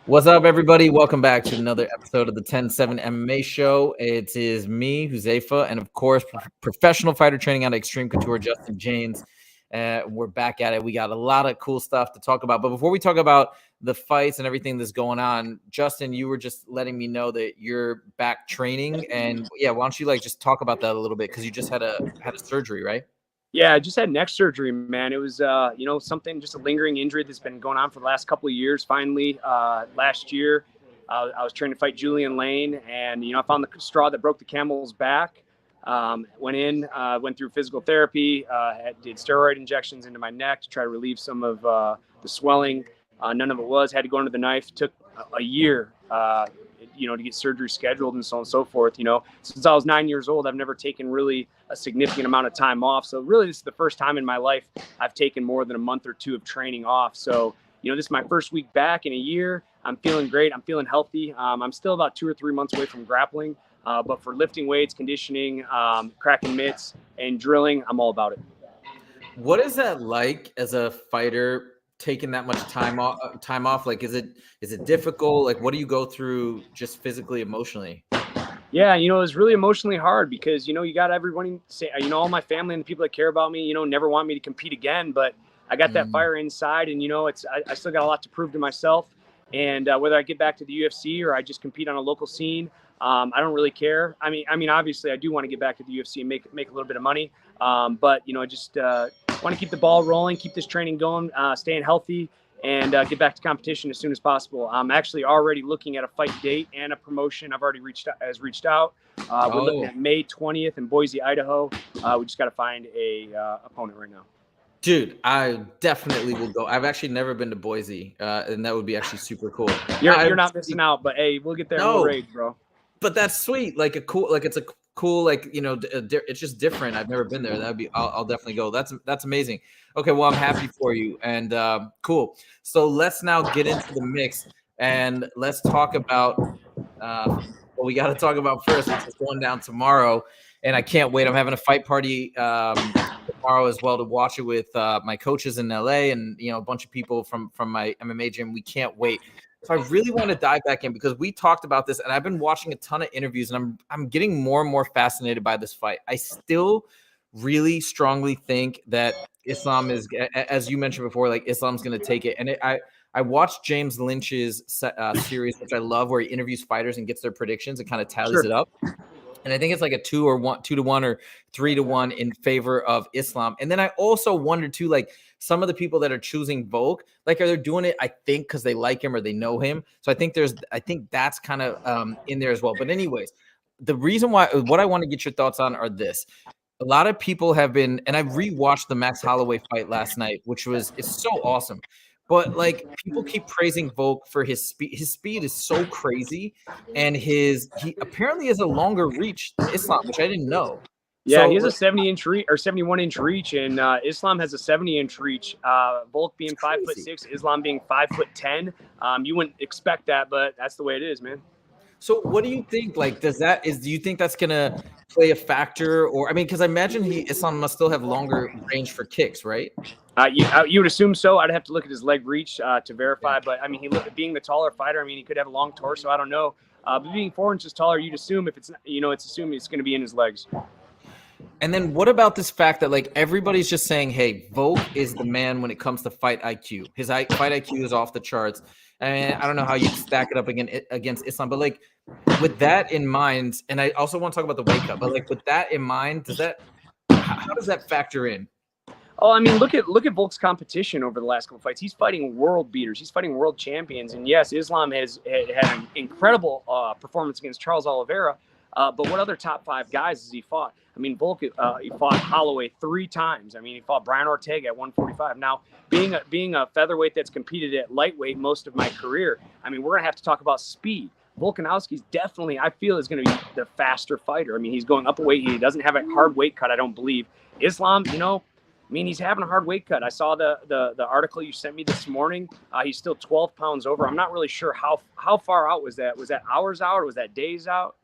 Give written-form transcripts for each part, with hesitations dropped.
What's up, everybody? Welcome back to another episode of the 10-7 MMA show. It is me, Huzefa, and of course, professional fighter training out of Extreme Couture, Justin James. We're back at it. We got a lot of cool stuff to talk about. But before we talk about the fights and everything that's going on, Justin, you were just letting me know that you're back training. And yeah, why don't you just talk about that a little bit? Because you just had a surgery, right? Yeah, I just had neck surgery, man. It was, something, just a lingering injury that's been going on for the last couple of years. Finally, last year, I was trying to fight Julian Lane, and, I found the straw that broke the camel's back. Went through physical therapy, did steroid injections into my neck to try to relieve some of the swelling. None of it was. Had to go under the knife. Took a year, to get surgery scheduled and so on and so forth. Since I was 9 years old, I've never taken really a significant amount of time off. So really, this is the first time in my life I've taken more than a month or two of training off. So, this is my first week back in a year. I'm feeling great. I'm feeling healthy. I'm still about 2 or 3 months away from grappling. But for lifting weights, conditioning, cracking mitts, and drilling, I'm all about it. What is that like as a fighter, taking that much time off? Like, is it difficult? Like, what do you go through just physically, emotionally? Yeah, it was really emotionally hard because, you got everyone say, all my family and the people that care about me, never want me to compete again. But I got that fire inside, and, I still got a lot to prove to myself. And whether I get back to the UFC or I just compete on a local scene, I don't really care. I mean, obviously, I do want to get back to the UFC and make a little bit of money. But I just want to keep the ball rolling, keep this training going, staying healthy, and get back to competition as soon as possible. I'm actually already looking at a fight date and a promotion. I've already reached out. We're looking at May 20th in Boise, Idaho. We just got to find a opponent right now. Dude, I definitely will go. I've actually never been to Boise, and that would be actually super cool. You're not missing out, but hey, we'll get there. No, and we'll rage, bro. But that's sweet. It's a cool, it's just different. I've never been there. I'll definitely go. That's amazing. Okay, well, I'm happy for you, and cool. So let's now get into the mix, and let's talk about what we got to talk about first, which is going down tomorrow. And I can't wait. I'm having a fight party tomorrow as well to watch it with my coaches in LA and a bunch of people from my MMA gym. We can't wait. So I really want to dive back in because we talked about this, and I've been watching a ton of interviews, and I'm getting more and more fascinated by this fight. I still really strongly think that Islam is, as you mentioned before, like Islam's going to take it. And I watched James Lynch's series, which I love, where he interviews fighters and gets their predictions and kind of tallies it up. And I think it's like a 2 to 1 or 3 to 1 in favor of Islam. And then I also wonder too, like some of the people that are choosing Volk, like are they doing it, I think, because they like him or they know him. So I think that's kind of in there as well. But anyways, the reason why, what I want to get your thoughts on are this. A lot of people have been, and I rewatched the Max Holloway fight last night, it's so awesome. But like people keep praising Volk for his speed. His speed is so crazy, and he apparently has a longer reach than Islam, which I didn't know. Yeah, so, he has a 70-inch reach or 71-inch reach, and Islam has a 70-inch reach. Volk being 5'6", Islam being 5'10". You wouldn't expect that, but that's the way it is, man. So what do you think? Like, do you think that's gonna play a factor? Or I mean, because I imagine Islam must still have longer range for kicks, right? You would assume so. I'd have to look at his leg reach to verify. But I mean, being the taller fighter, I mean, he could have a long torso. I don't know. But being 4 inches taller, you'd assume if it's it's assuming it's going to be in his legs. And then what about this fact that like everybody's just saying, hey, Volk is the man when it comes to fight IQ. His fight IQ is off the charts. And I don't know how you stack it up against Islam, but like with that in mind, and I also want to talk about the weight cut, but like with that in mind, how does that factor in? Oh, I mean, look at Volk's competition over the last couple of fights. He's fighting world beaters. He's fighting world champions. And yes, Islam has had an incredible performance against Charles Olivera. But what other top 5 guys has he fought? I mean, Volk, he fought Holloway 3 times. I mean, he fought Brian Ortega at 145. Now, being a featherweight that's competed at lightweight most of my career, I mean, we're going to have to talk about speed. Volkanovski's definitely, I feel, is going to be the faster fighter. I mean, he's going up a weight. He doesn't have a hard weight cut, I don't believe. Islam, I mean, he's having a hard weight cut. I saw the article you sent me this morning. He's still 12 pounds over. I'm not really sure how far out was that. Was that hours out or was that days out?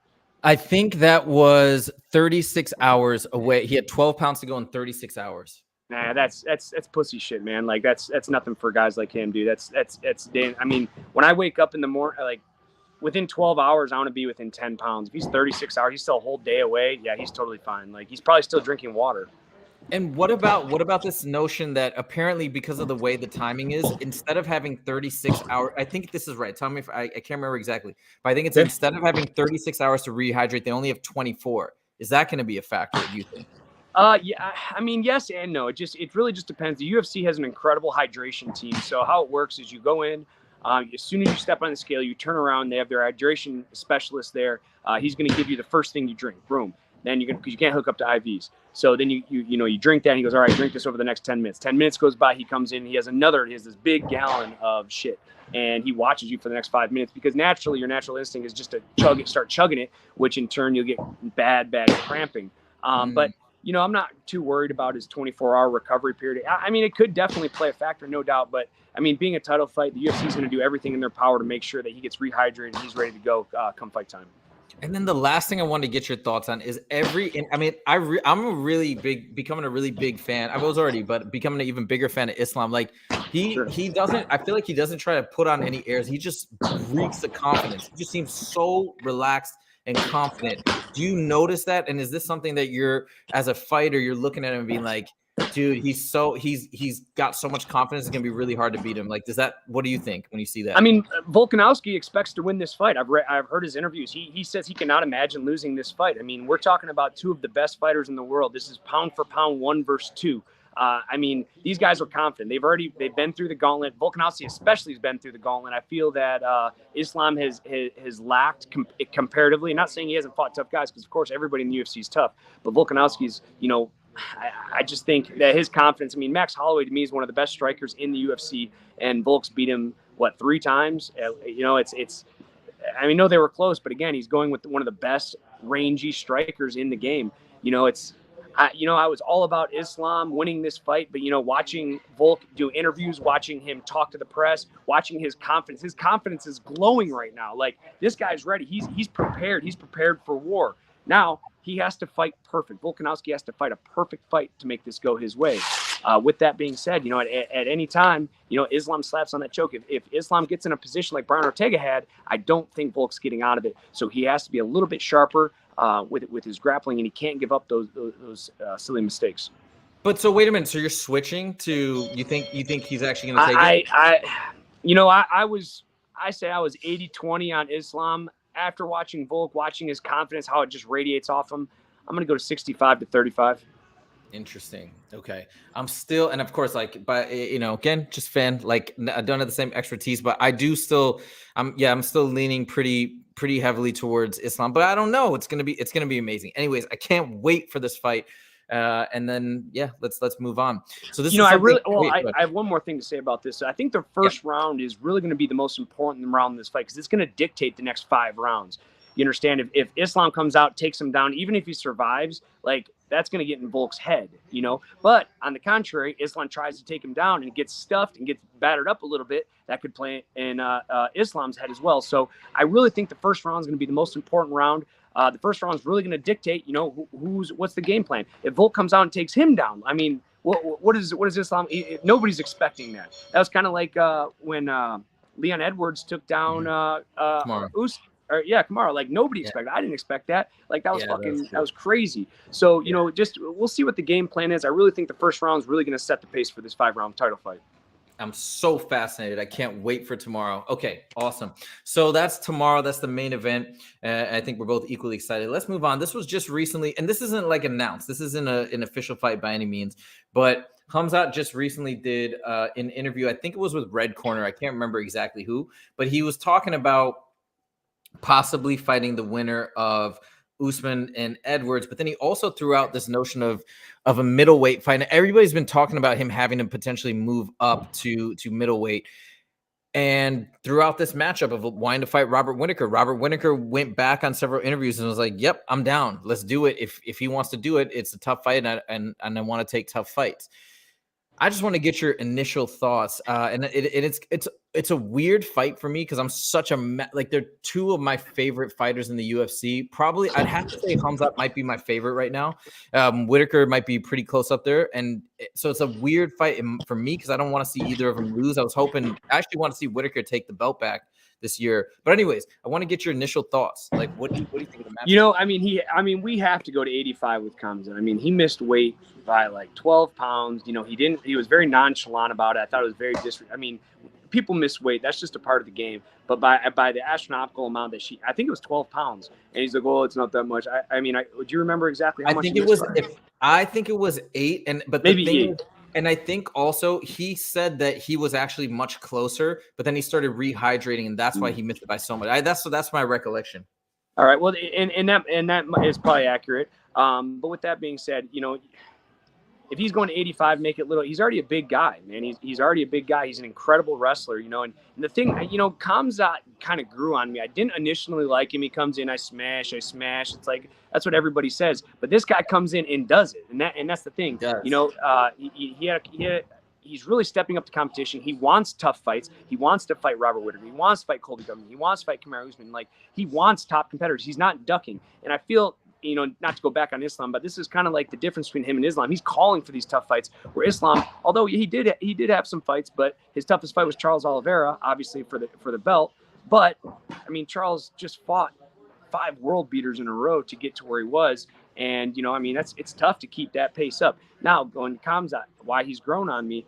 I think that was 36 hours away. He had 12 pounds to go in 36 hours. Nah, that's pussy shit, man. Like that's nothing for guys like him, dude. That's I mean, when I wake up in the morning, like within 12 hours, I want to be within 10 pounds. If he's 36 hours, he's still a whole day away. Yeah, he's totally fine. Like he's probably still drinking water. And what about this notion that apparently because of the way the timing is, instead of having 36 hours, I think this is right. Tell me if I can't remember exactly, but I think it's instead of having 36 hours to rehydrate, they only have 24. Is that going to be a factor, do you think? Yeah, I mean, yes and no. It really just depends. The UFC has an incredible hydration team. So how it works is you go in, as soon as you step on the scale, you turn around. They have their hydration specialist there. He's going to give you the first thing you drink. Boom. Then because you can't hook up to IVs. So then you drink that. And he goes, all right, drink this over the next 10 minutes. 10 minutes goes by. He comes in. He has this big gallon of shit. And he watches you for the next 5 minutes because naturally your natural instinct is just to start chugging it, which in turn you'll get bad cramping. But I'm not too worried about his 24-hour recovery period. I mean, it could definitely play a factor, no doubt. But, I mean, being a title fight, the UFC is going to do everything in their power to make sure that he gets rehydrated and he's ready to go come fight time. And then the last thing I wanted to get your thoughts on is I'm a really becoming a really big fan. I was already, but becoming an even bigger fan of Islam. Like he doesn't, I feel like he doesn't try to put on any airs. He just reeks of confidence. He just seems so relaxed and confident. Do you notice that? And is this something that you're, as a fighter, you're looking at him and being like, dude, he's got so much confidence, it's gonna be really hard to beat him. Like, what do you think when you see that? I mean, Volkanovski expects to win this fight. I've heard his interviews. He says he cannot imagine losing this fight. I mean, we're talking about two of the best fighters in the world. This is pound for pound, 1 versus 2. I mean, these guys are confident. They've been through the gauntlet. Volkanovski especially has been through the gauntlet. I feel that Islam has lacked comparatively. Not saying he hasn't fought tough guys, because of course everybody in the UFC is tough. But Volkanovski's, I just think that his confidence. I mean, Max Holloway to me is one of the best strikers in the UFC, and Volk's beat him 3 times. I mean, no, they were close, but again, he's going with one of the best rangy strikers in the game. I was all about Islam winning this fight, but watching Volk do interviews, watching him talk to the press, watching his confidence is glowing right now. Like, this guy's ready. He's prepared. He's prepared for war. Now he has to fight perfect. Volkanovski has to fight a perfect fight to make this go his way. With that being said, at any time, Islam slaps on that choke. If Islam gets in a position like Brian Ortega had, I don't think Volk's getting out of it. So he has to be a little bit sharper with his grappling, and he can't give up those silly mistakes. But so wait a minute. So you're switching to you think he's actually going to take it? I was 80-20 on Islam. After watching Volk, watching his confidence, how it just radiates off him, I'm going to go to 65-35. Interesting. Okay. I'm still, and of course, again, just fan, I don't have the same expertise, but I do still, I'm still leaning pretty heavily towards Islam, but I don't know. It's going to be amazing. Anyways, I can't wait for this fight. And then, let's move on. So this I have one more thing to say about this. I think the first round is really going to be the most important round in this fight, because it's going to dictate the next 5 rounds. You understand? If Islam comes out, takes him down, even if he survives, that's going to get in Volk's head, But on the contrary, Islam tries to take him down and gets stuffed and gets battered up a little bit. That could play in Islam's head as well. So I really think the first round is going to be the most important round. The first round is really going to dictate, what's the game plan. If Volk comes out and takes him down, I mean, what is Islam? Nobody's expecting that. That was kind of like when Leon Edwards took down Kamaru. Kamaru. Nobody expected. I didn't expect that. That was that was crazy. So we'll see what the game plan is. I really think the first round is really going to set the pace for this 5-round title fight. I'm so fascinated. I can't wait for tomorrow. Okay, awesome. So that's tomorrow. That's the main event. I think we're both equally excited. Let's move on. This was just recently, and this isn't announced. This isn't an official fight by any means, but Khamzat just recently did an interview. I think it was with Red Corner. I can't remember exactly who, but he was talking about possibly fighting the winner of Usman and Edwards, but then he also threw out this notion of a middleweight fight. And everybody's been talking about him having to potentially move up to middleweight. And throughout this matchup of wanting to fight Robert Whittaker went back on several interviews and was like, "Yep, I'm down. Let's do it. If he wants to do it, it's a tough fight, and I want to take tough fights." I just want to get your initial thoughts, and it's a weird fight for me because I'm such a like they're two of my favorite fighters in the UFC. Probably I'd have to say Khamzat might be my favorite right now. Whittaker might be pretty close up there, and so it's a weird fight for me because I don't want to see either of them lose. I actually want to see Whittaker take the belt back this year. But anyways, I want to get your initial thoughts. Like, what do you think of the match? You know, I mean, we have to go to 85 with Khamzat. I mean, he missed weight by like 12 pounds. You know, he was very nonchalant about it. I thought it was very I mean, people miss weight. That's just a part of the game. But by the astronomical amount that I think it was 12 pounds. And he's like, well, it's not that much. I mean, do you remember exactly how much? I think it was 8. But maybe the thing 8. And I think also he said that he was actually much closer, but then he started rehydrating, and that's why he missed it by so much. That's my recollection. All right. Well, and that is probably accurate. But with that being said, you know, if he's going to 85, make it little. He's already a big guy, man. He's already a big guy. He's an incredible wrestler, you know. And the thing, you know, Khamzat kind of grew on me. I didn't initially like him. He comes in, I smash. It's like that's what everybody says. But this guy comes in and does it, and that's the thing. You know, he's really stepping up to competition. He wants tough fights. He wants to fight Robert Whittaker. He wants to fight Colby Covington. He wants to fight Kamaru Usman. Like, he wants top competitors. He's not ducking. And I feel, you know, not to go back on Islam, but this is kind of like the difference between him and Islam. He's calling for these tough fights, where Islam, although he did have some fights, but his toughest fight was Charles Oliveira, obviously for the belt. But I mean, Charles just fought 5 world beaters in a row to get to where he was. And, you know, I mean, it's tough to keep that pace up. Now, going to Khamzat, why he's grown on me,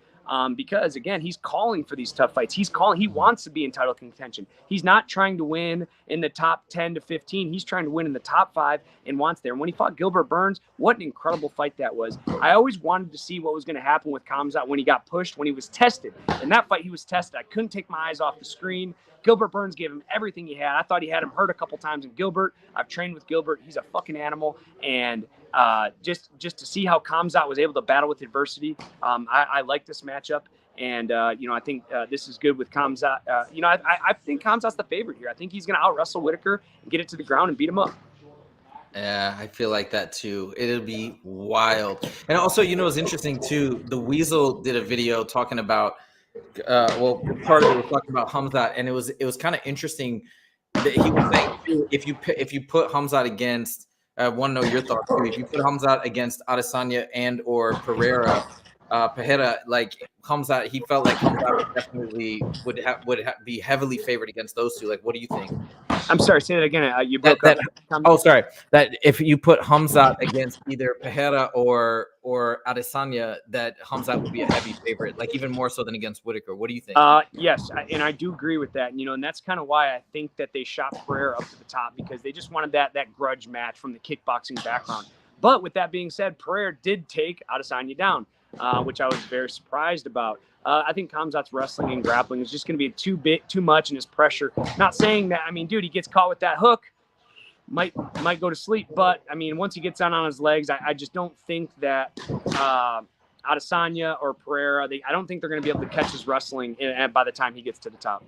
because, again, he's calling for these tough fights. He wants to be in title contention. He's not trying to win in the top 10 to 15. He's trying to win in the top 5 and wants there. And when he fought Gilbert Burns, what an incredible fight that was. I always wanted to see what was going to happen with Khamzat when he got pushed, when he was tested. In that fight, he was tested. I couldn't take my eyes off the screen. Gilbert Burns gave him everything he had. I thought he had him hurt a couple times. And Gilbert, I've trained with Gilbert. He's a fucking animal. And just to see how Khamzat was able to battle with adversity, I like this matchup. And, you know, I think this is good with Khamzat. You know, I think Khamzat's the favorite here. I think he's going to out-wrestle Whittaker and get it to the ground and beat him up. Yeah, I feel like that too. It'll be wild. And also, you know, it's interesting too. The Weasel did a video talking about part of it was talking about Khamzat, and it was kind of interesting that he was saying if you put Khamzat against, I want to know your thoughts too. If you put Khamzat against Adesanya and or Pereira, like Khamzat, he felt like Khamzat definitely would be heavily favored against those two. Like, what do you think? I'm sorry, say that again. You broke up. Sorry. That if you put Khamzat against either Pereira or Adesanya, that Khamzat would be a heavy favorite, like even more so than against Whittaker. What do you think? Yes, and I do agree with that. You know, and that's kind of why I think that they shot Pereira up to the top, because they just wanted that grudge match from the kickboxing background. But with that being said, Pereira did take Adesanya down, which I was very surprised about. I think Khamzat's wrestling and grappling is just going to be too much in his pressure. Not saying that, I mean, dude, he gets caught with that hook, might go to sleep. But, I mean, once he gets down on his legs, I just don't think that Adesanya or Pereira, I don't think they're going to be able to catch his wrestling by the time he gets to the top.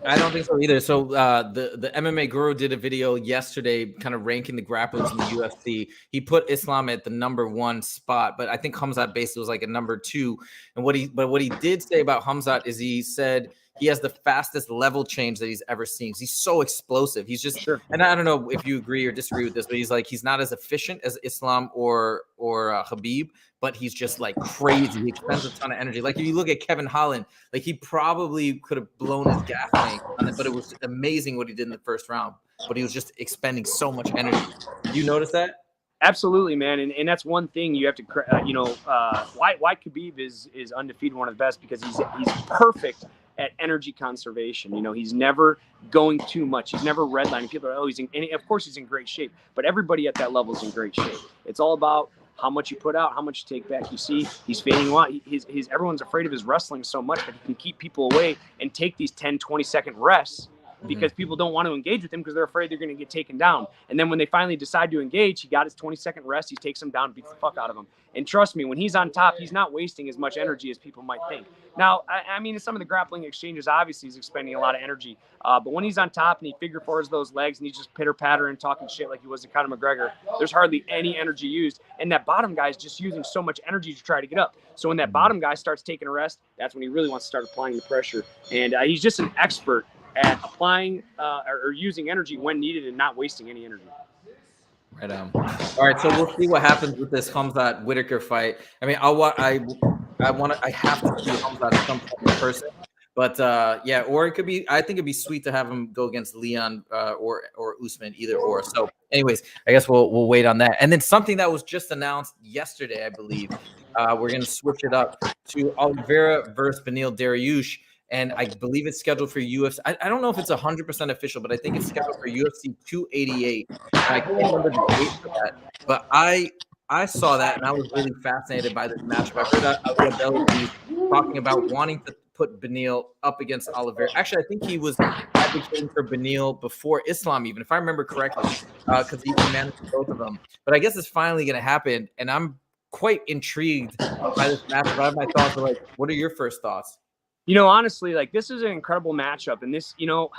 I don't think so either. So the MMA Guru did a video yesterday kind of ranking the grapplers in the UFC. He put Islam at the number 1 spot, but I think Khamzat basically was like a number 2. And what he did say about Khamzat is he said he has the fastest level change that he's ever seen. He's so explosive. He's just sure. And I don't know if you agree or disagree with this, but he's not as efficient as Islam or Khabib, but he's just like crazy. He expends a ton of energy. Like if you look at Kevin Holland, like he probably could have blown his gas tank on it, but it was amazing what he did in the first round. But he was just expending so much energy. You notice that? Absolutely, man, and that's one thing you have to, why Khabib is undefeated, one of the best, because he's perfect at energy conservation. You know, he's never going too much. He's never redlining. People are, of course he's in great shape, but everybody at that level is in great shape. It's all about how much you put out, how much you take back. You see, he's fading a lot. Everyone's afraid of his wrestling so much that he can keep people away and take these 10, 20-second rests because people don't want to engage with him because they're afraid they're going to get taken down. And then when they finally decide to engage, he got his 20-second rest. He takes him down, beats the fuck out of him. And trust me, when he's on top, he's not wasting as much energy as people might think. Now, I mean, in some of the grappling exchanges, obviously he's expending a lot of energy. But when he's on top and he figure fours those legs and he's just pitter-patter and talking shit like he was to Conor McGregor, there's hardly any energy used. And that bottom guy is just using so much energy to try to get up. So when that bottom guy starts taking a rest, that's when he really wants to start applying the pressure. And he's just an expert at applying or using energy when needed and not wasting any energy. Right on. All right, so we'll see what happens with this Khamzat Whittaker fight. I mean, I have to see Khamzat at some point in person, but yeah, or it could be. I think it'd be sweet to have him go against Leon or Usman, either or. So, anyways, I guess we'll wait on that. And then something that was just announced yesterday, I believe, we're gonna switch it up to Olivera versus Beneil Dariush. And I believe it's scheduled for UFC. I don't know if it's 100% official, but I think it's scheduled for UFC 288. And I can't remember the date for that. But I saw that, and I was really fascinated by this matchup. I heard Olivera talking about wanting to put Beneil up against Olivera. Actually, I think he was advocating for Beneil before Islam, even, if I remember correctly, because he managed both of them. But I guess it's finally going to happen, and I'm quite intrigued by this matchup. I have my thoughts, but like, what are your first thoughts? You know, honestly, like, this is an incredible matchup. And this, you know,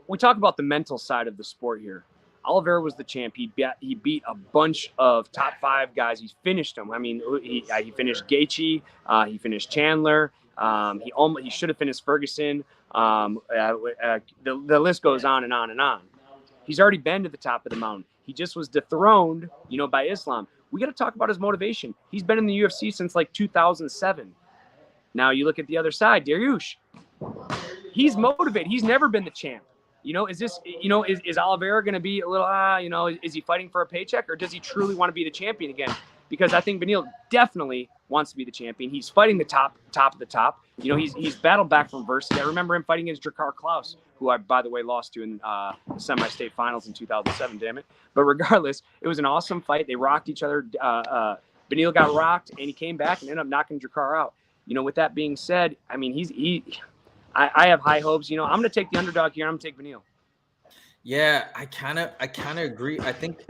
we talk about the mental side of the sport here. Olivera was the champ. He beat a bunch of top 5 guys. He finished them. I mean, he finished Gaethje. He finished Chandler. He should have finished Ferguson. The list goes on and on and on. He's already been to the top of the mountain. He just was dethroned, you know, by Islam. We got to talk about his motivation. He's been in the UFC since like 2007. Now you look at the other side, Dariush. He's motivated. He's never been the champ. You know, is Olivera going to be a little, you know, is he fighting for a paycheck, or does he truly want to be the champion again? Because I think Beneil definitely wants to be the champion. He's fighting the top of the top. You know, he's battled back from adversity. I remember him fighting against Drakkar Klaus, who I, by the way, lost to in the semi-state finals in 2007, damn it. But regardless, it was an awesome fight. They rocked each other. Beneil got rocked, and he came back and ended up knocking Drakkar out. You know, with that being said, I mean, I have high hopes. You know, I'm going to take the underdog here. I'm going to take Beneil. Yeah, I kind of agree. I think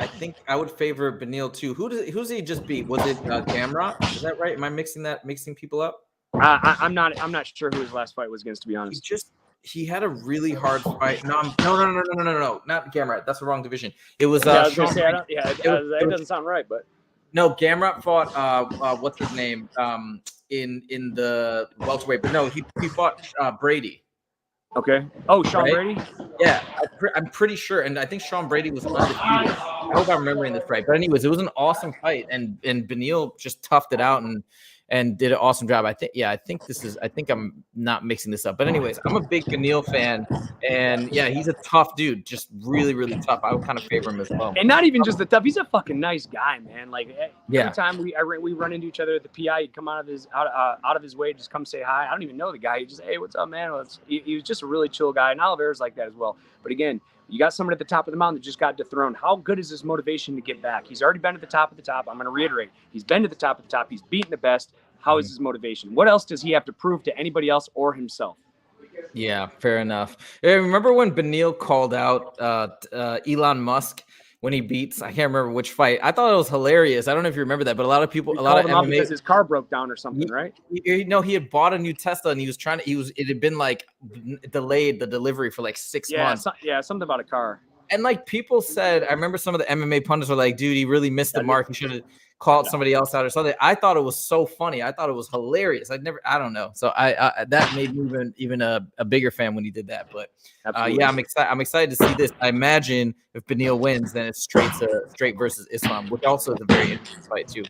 I would favor Beneil too. Who's he just beat? Was it Gamrot? Is that right? Am I mixing people up? I'm not sure who his last fight was against, to be honest. He had a really hard fight. No, not Gamrot. That's the wrong division. It was it doesn't sound right, but no, Gamrot fought what's his name? In the welterweight, but no, he fought Brady. Okay. Oh, Sean right? Brady? Yeah, I'm pretty sure. And I think Sean Brady was undefeated. I hope I'm remembering this right. But anyways, it was an awesome fight, and Beneil just toughed it out and did an awesome job. I think I'm not mixing this up. But anyways, I'm a big Beneil fan, and yeah, he's a tough dude, just really, really tough. I would kind of favor him as well. And not even just the tough, he's a fucking nice guy, man. Like every time we run into each other at the PI, he'd come out of his way to just come say hi. I don't even know the guy. He'd just, hey, what's up, man? He was just a really chill guy, and Olivera's like that as well. But again, you got someone at the top of the mountain that just got dethroned. How good is his motivation to get back? He's already been at the top of the top. I'm going to reiterate. He's been to the top of the top. He's beaten the best. How is his motivation? What else does he have to prove to anybody else or himself? Yeah, fair enough. Remember when Beneil called out Elon Musk when he beats, I can't remember which fight. I thought it was hilarious. I don't know if you remember that, but a lot of MMA, because his car broke down or something, right? He had bought a new Tesla and it had been like delayed, the delivery for like 6 months. Something about a car. And like people said, I remember some of the MMA pundits were like, dude, he really missed the mark. He should have called somebody else out or something. I thought it was so funny. I thought it was hilarious. I don't know. So I that made me even a bigger fan when he did that. But yeah, I'm excited to see this. I imagine if Beneil wins, then it's straight versus Islam, which also is a very interesting fight too.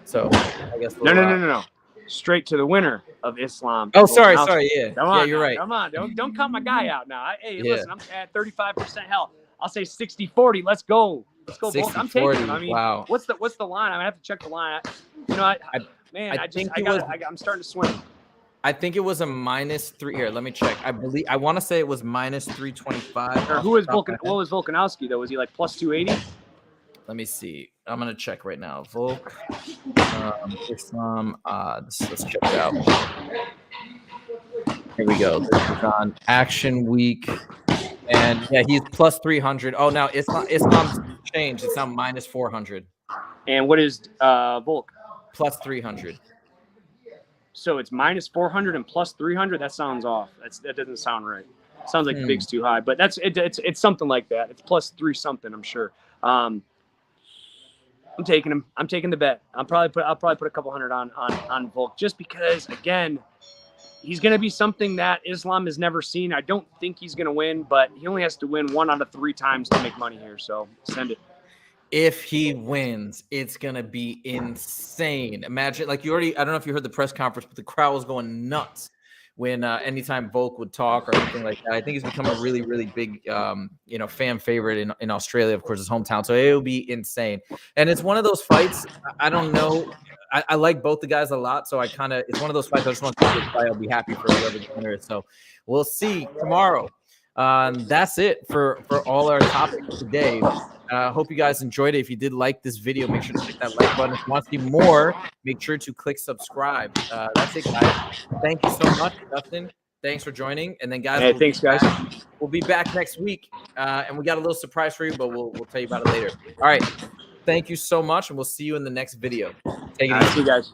So I guess no. Straight to the winner of Islam. Oh, sorry, yeah. Come on, you're right. Come on, don't cut my guy out now. Listen, I'm at 35%. Hell, I'll say 60-40. Let's go. I'm taking him. I mean, wow. What's the line? I'm gonna have to check the line. I'm starting to swim. I think it was a -3 here. Let me check. I want to say it was -325. Or what was Volkanovski though? Was he like plus 280? Let me see. I'm gonna check right now. Volk, Islam odds. Let's check it out. Here we go. This is on Action Week. And yeah, he's plus 300. Oh, now Islam's changed. It's now minus 400. And what is Volk? Plus 300. So it's minus 400 and plus 300. That sounds off. That doesn't sound right. Sounds like the big's too high, but it's something like that. It's plus 3 something, I'm sure. I'm taking him. I'm taking the bet. I'll probably put a couple hundred on Volk, just because, again, he's going to be something that Islam has never seen. I don't think he's going to win, but he only has to win 1 out of 3 times to make money here. So send it. If he wins, it's going to be insane. Imagine, like, I don't know if you heard the press conference, but the crowd was going nuts when anytime Volk would talk or anything like that. I think he's become a really, really big, fan favorite in Australia, of course, his hometown. So it'll be insane. And it's one of those fights, I don't know. I like both the guys a lot. So it's one of those fights I just want to see. I'll be happy for whoever the winner is. So we'll see tomorrow. That's it for all our topics today. Hope you guys enjoyed it. If you did like this video, make sure to click that like button. If you want to see more, make sure to click subscribe. That's it, guys. Thank you so much, Justin. Thanks for joining. And then, guys, hey, thanks, guys. We'll be back next week, and we got a little surprise for you, but we'll tell you about it later. All right. Thank you so much, and we'll see you in the next video. Take it easy, see you guys.